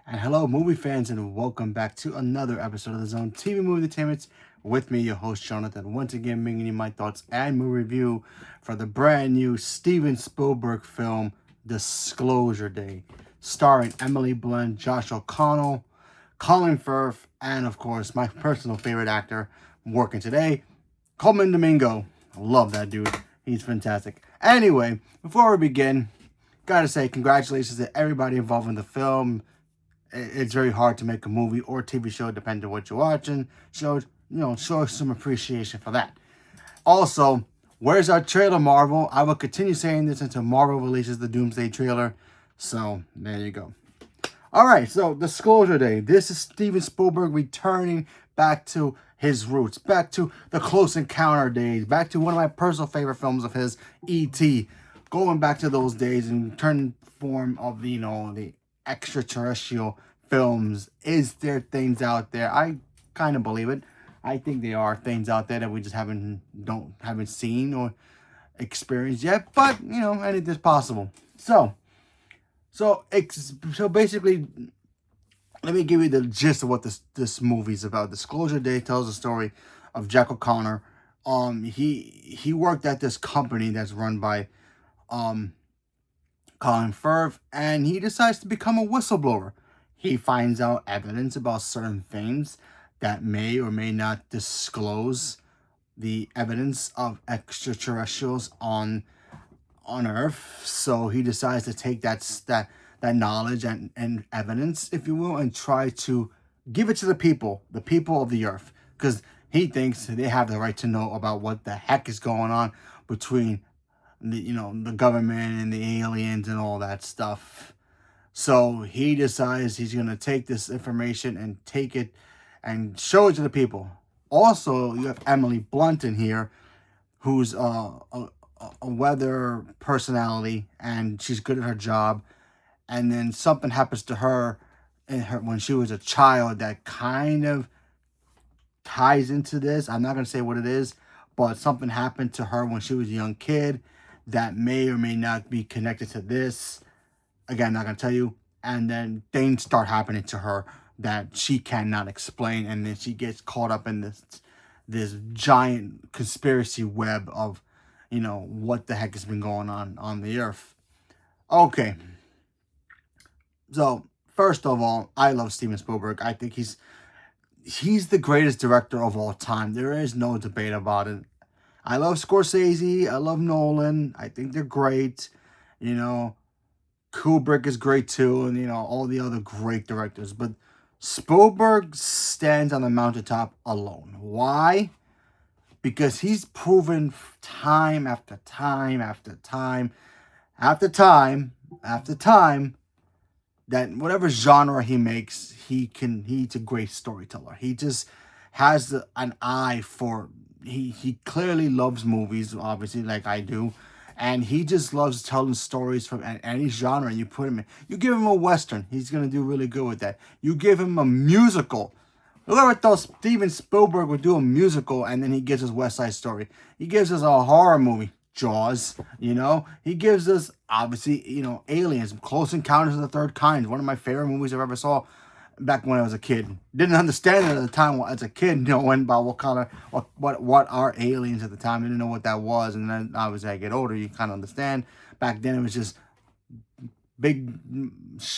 And hello, movie fans, and welcome back to another episode of the Zone TV Movie Entertainment with me, your host Jonathan. Once again, bringing you my thoughts and movie review for the brand new Steven Spielberg film Disclosure Day, starring Emily Blunt, Josh O'Connell, Colin Firth, and of course my personal favorite actor working today, Coleman Domingo. I love that dude. He's fantastic. Anyway, before we begin, gotta say congratulations to everybody involved in the film. It's very hard to make a movie or TV show, depending on what you're watching. Show some appreciation for that. Also, where's our trailer, Marvel? I will continue saying this until Marvel releases the Doomsday trailer. So, there you go. Alright, so Disclosure Day. This is Steven Spielberg returning back to his roots, back to the Close Encounter days, back to one of my personal favorite films of his, E.T. Going back to those days and turning form of the extraterrestrial films. Is there things out there? I kind of believe it. I think there are things out there that we just haven't seen or experienced yet. But anything's possible. So basically, let me give you the gist of what this movie's about. Disclosure Day tells the story of Jack O'Connor. He worked at this company that's run by Colin Firth, and he decides to become a whistleblower. He finds out evidence about certain things that may or may not disclose the evidence of extraterrestrials on Earth. So he decides to take that knowledge and evidence, if you will, and try to give it to the people of the Earth, because he thinks they have the right to know about what the heck is going on between the government and the aliens and all that stuff. So he decides he's going to take this information and take it and show it to the people. Also, you have Emily Blunt in here, who's a weather personality, and she's good at her job. And then something happens to her when she was a child that kind of ties into this. I'm not going to say what it is, but something happened to her when she was a young kid that may or may not be connected to this. Again, I'm not going to tell you. And then things start happening to her that she cannot explain. And then she gets caught up in this giant conspiracy web of, what the heck has been going on the Earth. Okay. So, first of all, I love Steven Spielberg. I think he's the greatest director of all time. There is no debate about it. I love Scorsese. I love Nolan. I think they're great. Kubrick is great too, and all the other great directors. But Spielberg stands on the mountaintop alone. Why? Because he's proven time after time after time after time after time that whatever genre he makes, he's a great storyteller. He just has an eye for. He clearly loves movies, obviously, like I do. And he just loves telling stories from any genre. You put him in. You give him a Western, he's going to do really good with that. You give him a musical. Whoever thought Steven Spielberg would do a musical, and then he gives us West Side Story. He gives us a horror movie, Jaws. He gives us, obviously, Aliens, Close Encounters of the Third Kind. One of my favorite movies I've ever saw back when I was a kid. Didn't understand it at the time as a kid, knowing about what are aliens at the time. I didn't know what that was. And then obviously I get older, you kind of understand. Back then it was just big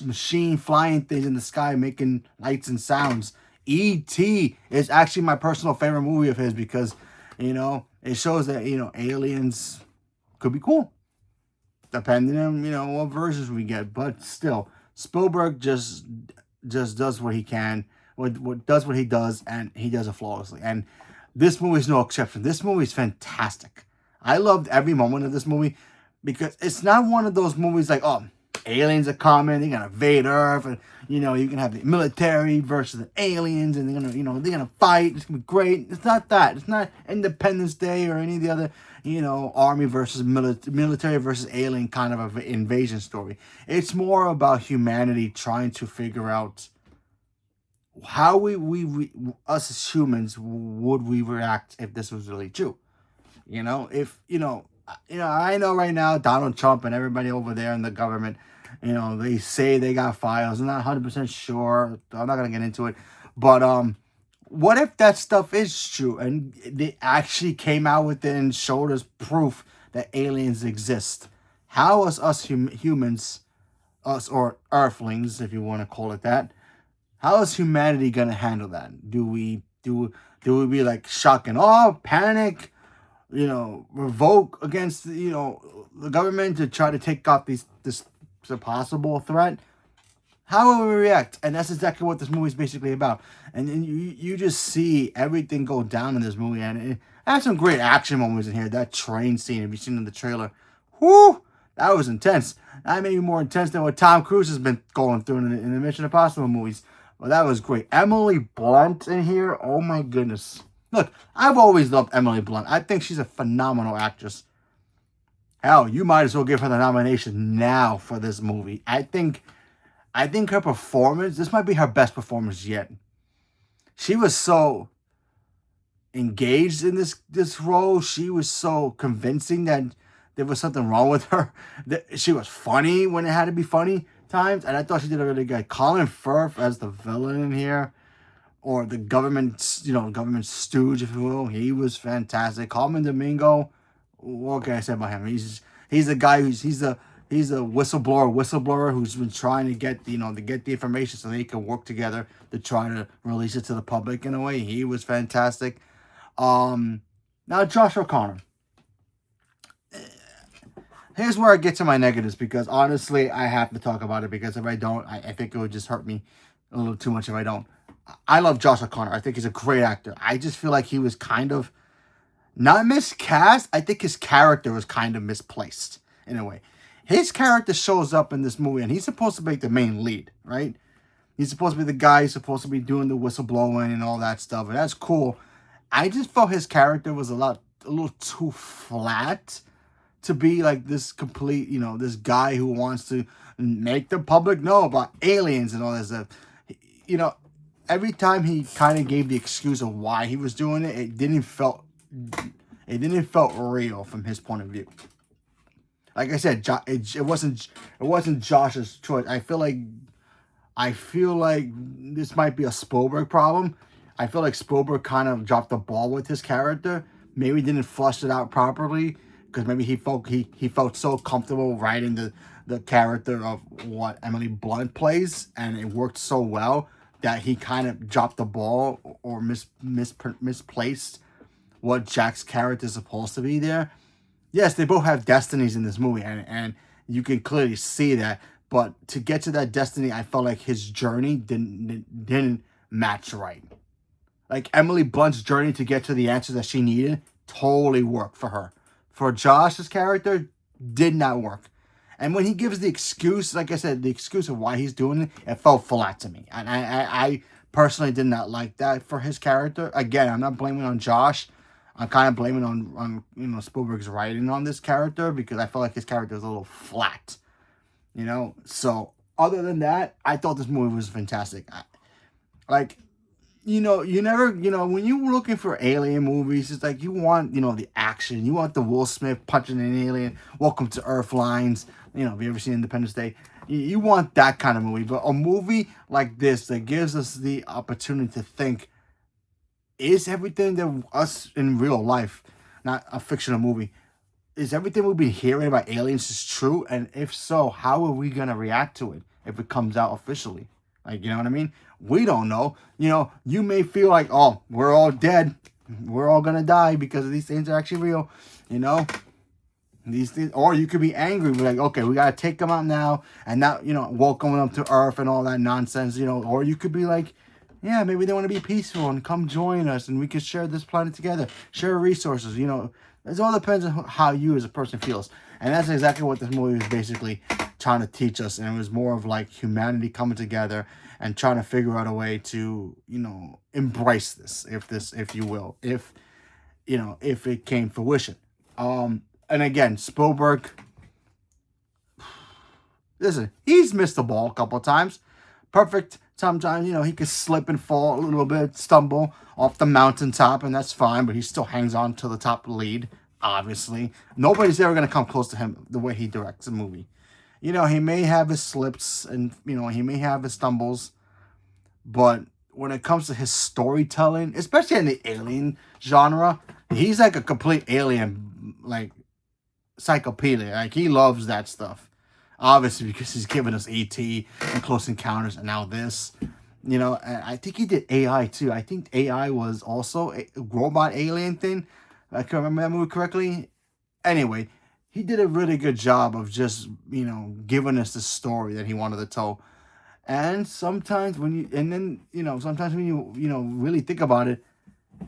machine flying things in the sky making lights and sounds. E.T. is actually my personal favorite movie of his because, it shows that, aliens could be cool. Depending on, what versions we get. But still, Spielberg just does what he can, does what he does, and he does it flawlessly. And this movie is no exception. This movie is fantastic. I loved every moment of this movie because it's not one of those movies like, oh, aliens are coming, they're gonna invade Earth, and you can have the military versus the aliens, and they're gonna fight. It's gonna be great. It's not that. It's not Independence Day or any of the other army versus military versus alien kind of an invasion story. It's more about humanity trying to figure out how we us as humans would we react if this was really true. If I know right now Donald Trump and everybody over there in the government They say they got files. I'm not 100% sure. I'm not gonna get into it. But what if that stuff is true and they actually came out with it and showed us proof that aliens exist? How is us humans, us or Earthlings, if you want to call it that, how is humanity gonna handle that? Do we be like shock and awe, panic, revoke against the government to try to take off this possible threat? How will we react? And that's exactly what this movie is basically about. And then you just see everything go down in this movie, and it has some great action moments in here. That train scene, if you've seen in the trailer, whoo, that was intense. That may be more intense than what Tom Cruise has been going through in the Mission Impossible movies. Well, that was great. Emily Blunt in here, oh my goodness. Look, I've always loved Emily Blunt. I think she's a phenomenal actress. Hell, you might as well give her the nomination now for this movie. I think her performance, this might be her best performance yet. She was so engaged in this role. She was so convincing that there was something wrong with her. She was funny when it had to be funny times, and I thought she did a really good. Colin Firth as the villain in here, or the government stooge, if you will. He was fantastic. Colman Domingo, what can I say about him? He's a guy he's a whistleblower who's been trying to get the information so they can work together to try to release it to the public in a way. He was fantastic. Now Josh O'Connor. Here's where I get to my negatives, because honestly I have to talk about it, because if I don't, I think it would just hurt me a little too much if I don't. I love Josh O'Connor. I think he's a great actor. I just feel like he was kind of not miscast. I think his character was kind of misplaced in a way. His character shows up in this movie, and he's supposed to be the main lead, right? He's supposed to be the guy who's supposed to be doing the whistleblowing and all that stuff, and that's cool. I just felt his character was a little too flat to be like this complete, this guy who wants to make the public know about aliens and all that stuff. Every time he kind of gave the excuse of why he was doing it, it didn't felt real from his point of view. Like I said, it wasn't Josh's choice. I feel like this might be a Spielberg problem. I feel like Spielberg kind of dropped the ball with his character. Maybe didn't flush it out properly, because maybe he felt so comfortable writing the character of what Emily Blunt plays, and it worked so well that he kind of dropped the ball or misplaced what Jack's character is supposed to be there. Yes, they both have destinies in this movie, and you can clearly see that. But to get to that destiny, I felt like his journey didn't match right. Like Emily Blunt's journey to get to the answers that she needed totally worked for her. For Josh's character, did not work. And when he gives the excuse, like I said, the excuse of why he's doing it, it felt flat to me. And I personally did not like that for his character. Again, I'm not blaming on Josh. I'm kind of blaming on Spielberg's writing on this character, because I felt like his character was a little flat. So other than that, I thought this movie was fantastic. You never, when you're looking for alien movies, it's like you want, the action. You want the Will Smith punching an alien, Welcome to Earth lines. Have you ever seen Independence Day? You want that kind of movie. But a movie like this that gives us the opportunity to think, is everything that us in real life, not a fictional movie, is everything we've been hearing about aliens is true? And if so, how are we going to react to it if it comes out officially? Like, you know what I mean? We don't know. You may feel like, oh, we're all dead. We're all going to die because these things are actually real. These things, or you could be angry. We're like, okay, we got to take them out now. And now, welcome them to Earth and all that nonsense, Or you could be like, yeah, maybe they want to be peaceful and come join us and we could share this planet together. Share resources, It all depends on how you as a person feels. And that's exactly what this movie was basically trying to teach us. And it was more of like humanity coming together and trying to figure out a way to, embrace this, if you will, if it came fruition. And again, Spielberg, listen, he's missed the ball a couple of times. Perfect. Sometimes, he could slip and fall a little bit, stumble off the mountaintop, and that's fine, but he still hangs on to the top lead, obviously. Nobody's ever going to come close to him the way he directs a movie. he may have his slips and, he may have his stumbles, but when it comes to his storytelling, especially in the alien genre, he's like a complete alien, like, encyclopedia. Like, he loves that stuff. Obviously, because he's given us E.T. and Close Encounters and now this. And I think he did AI too. I think AI was also a robot alien thing. I can remember that movie correctly. Anyway, he did a really good job of just, giving us the story that he wanted to tell. And sometimes sometimes when you really think about it,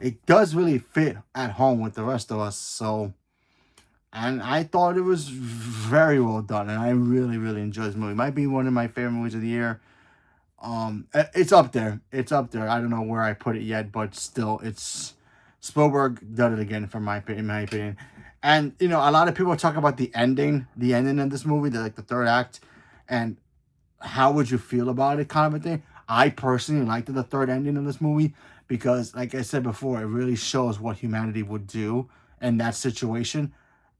it does really fit at home with the rest of us. So, and I thought it was very well done, and I really, really enjoyed this movie. It might be one of my favorite movies of the year. It's up there. It's up there. I don't know where I put it yet, but still, it's Spielberg did it again, for my opinion. In my opinion, and a lot of people talk about the ending of this movie, the third act, and how would you feel about it, kind of a thing. I personally liked the third ending of this movie because, like I said before, it really shows what humanity would do in that situation,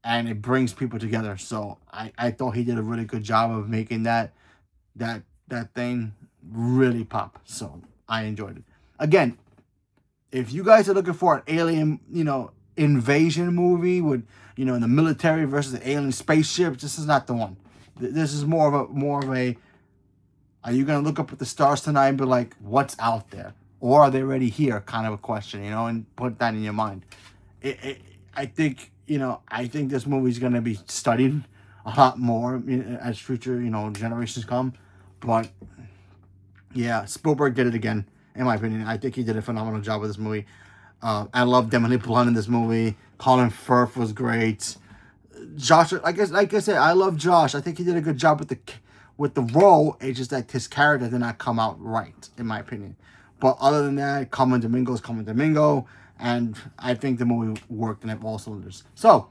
and it brings people together. So I thought he did a really good job of making that thing really pop. So I enjoyed it. Again, if you guys are looking for an alien, invasion movie with, the military versus the alien spaceships, this is not the one. This is more of a are you going to look up at the stars tonight and be like, what's out there? Or are they already here? Kind of a question, and put that in your mind. I think this movie is going to be studied a lot more as future, generations come. But yeah, Spielberg did it again, in my opinion. I think he did a phenomenal job with this movie. I love Emily Blunt in this movie. Colin Firth was great. Josh, like I said, I love Josh. I think he did a good job with the role. It's just that his character did not come out right, in my opinion. But other than that, Colman Domingo, and I think the movie worked in all cylinders. So,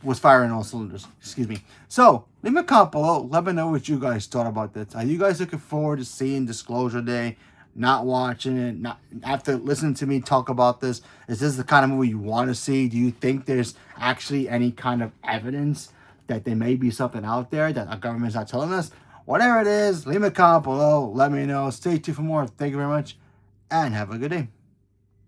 was firing all cylinders. Excuse me. So, leave me a comment below. Let me know what you guys thought about this. Are you guys looking forward to seeing Disclosure Day? Not watching it? Not after listening to me talk about this? Is this the kind of movie you want to see? Do you think there's actually any kind of evidence that there may be something out there that our government's not telling us? Whatever it is, leave me a comment below. Let me know. Stay tuned for more. Thank you very much, and have a good day.